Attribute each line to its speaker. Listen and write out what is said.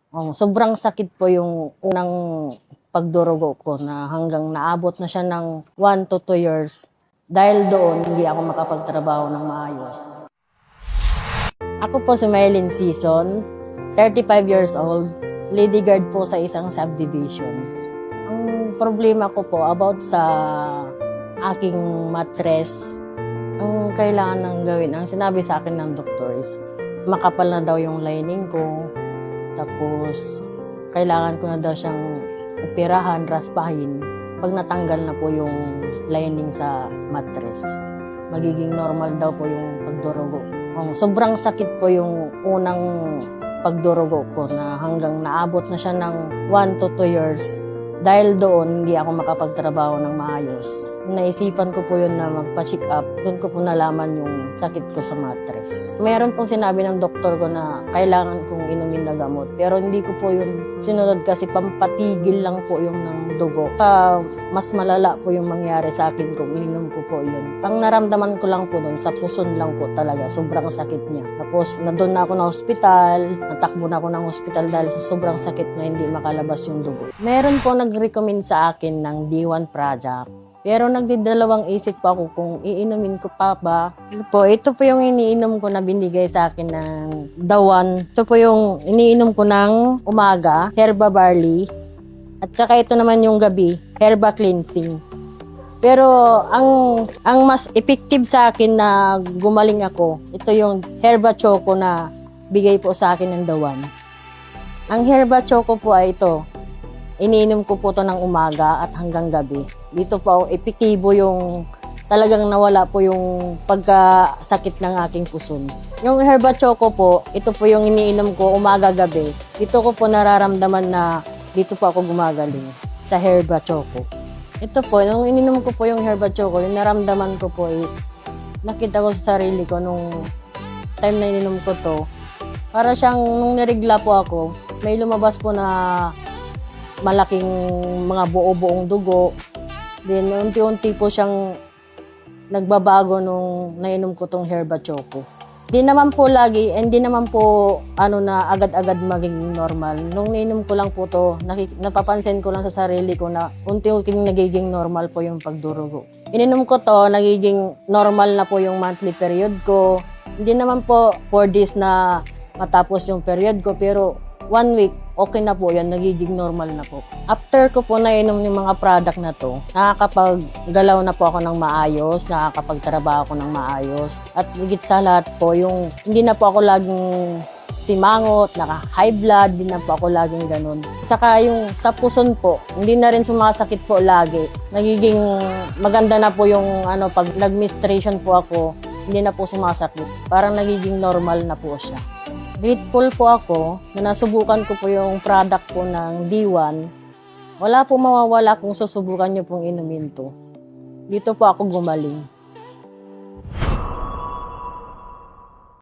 Speaker 1: Sobrang sakit po yung unang pagdurugo ko na hanggang naabot na siya ng 1 to 2 years. Dahil doon, hindi ako makapagtrabaho ng maayos. Ako po si Maylin Season, 35 years old, lady guard po sa isang subdivision. Ang problema ko po about sa aking mattress, ang kailangan ng gawin, ang sinabi sa akin ng doktor is makapal na daw yung lining ko, tapos kailangan ko na daw siyang operahan, raspahin. Pag natanggal na po yung lining sa mattress, magiging normal daw po yung pagdurugo. Sobrang sakit po yung unang pagdurugo ko na hanggang naabot na siya ng 1 to 2 years. Dahil doon, hindi ako makapagtrabaho ng maayos. Naisipan ko po yun na magpa-check up. Doon ko po nalaman yung sakit ko sa mattress. Meron pong sinabi ng doktor ko na kailangan kong inumin na gamot. Pero hindi ko po yun sinunod kasi pampatigil lang po yung ng dugo. Mas malala po yung mangyari sa akin kung ininom ko po yun. Pang naramdaman ko lang po doon, sa puson lang po talaga. Sobrang sakit niya. Tapos, doon na ako na hospital. Natakbo na ako ng hospital dahil sa sobrang sakit na hindi makalabas yung dugo. Meron po nag-recommend sa akin ng D1 product. Pero nagdidalawang isip pa ako kung iinumin ko pa ba. Ito po yung iniinom ko na binigay sa akin ng Dawan. Ito po yung iniinom ko ng umaga, Herba Barley. At saka ito naman yung gabi, Herba Cleansing. Pero ang mas effective sa akin na gumaling ako, ito yung Herba Choco na bigay po sa akin ng Dawan. Ang Herba Choco po ay ito. Iniinom ko po ito ng umaga at hanggang gabi. Dito po epektibo yung talagang nawala po yung pagkasakit ng aking puson. Yung Herba Choco po, ito po yung iniinom ko umaga-gabi. Dito ko po nararamdaman na dito po ako gumagaling sa Herba Choco. Ito po, nung ininom ko po yung Herba Choco, yung naramdaman ko po is nakita ko sa sarili ko nung time na ininom ko to. Para siyang nung nirigla po ako, may lumabas po na malaking mga buo-buong dugo. Then, unti-unti po siyang nagbabago nung nainom ko tong Herba Choco. Di naman po lagi, and di naman po na agad-agad maging normal. Nung nainom ko lang po to, napapansin ko lang sa sarili ko na unti-unti nagiging normal po yung pagdurugo. Ininom ko to, nagiging normal na po yung monthly period ko. Hindi naman po 4 days na matapos yung period ko, pero 1 week, okay na po yan, nagiging normal na po. After ko po nainom yung mga product na to, nakakapaggalaw na po ako ng maayos, nakakapagtrabaho ako ng maayos. At higit sa lahat po, yung hindi na po ako laging simangot, naka-high blood, hindi na po ako laging ganun. Saka yung sa puson po, hindi na rin sumasakit po lagi. Nagiging maganda na po yung pag nag-menstruation po ako, hindi na po sumasakit. Parang nagiging normal na po siya. Grateful po ako na nasubukan ko po yung product po ng D1. Wala po mawawala kung susubukan nyo pong inumin to. Dito po ako gumaling.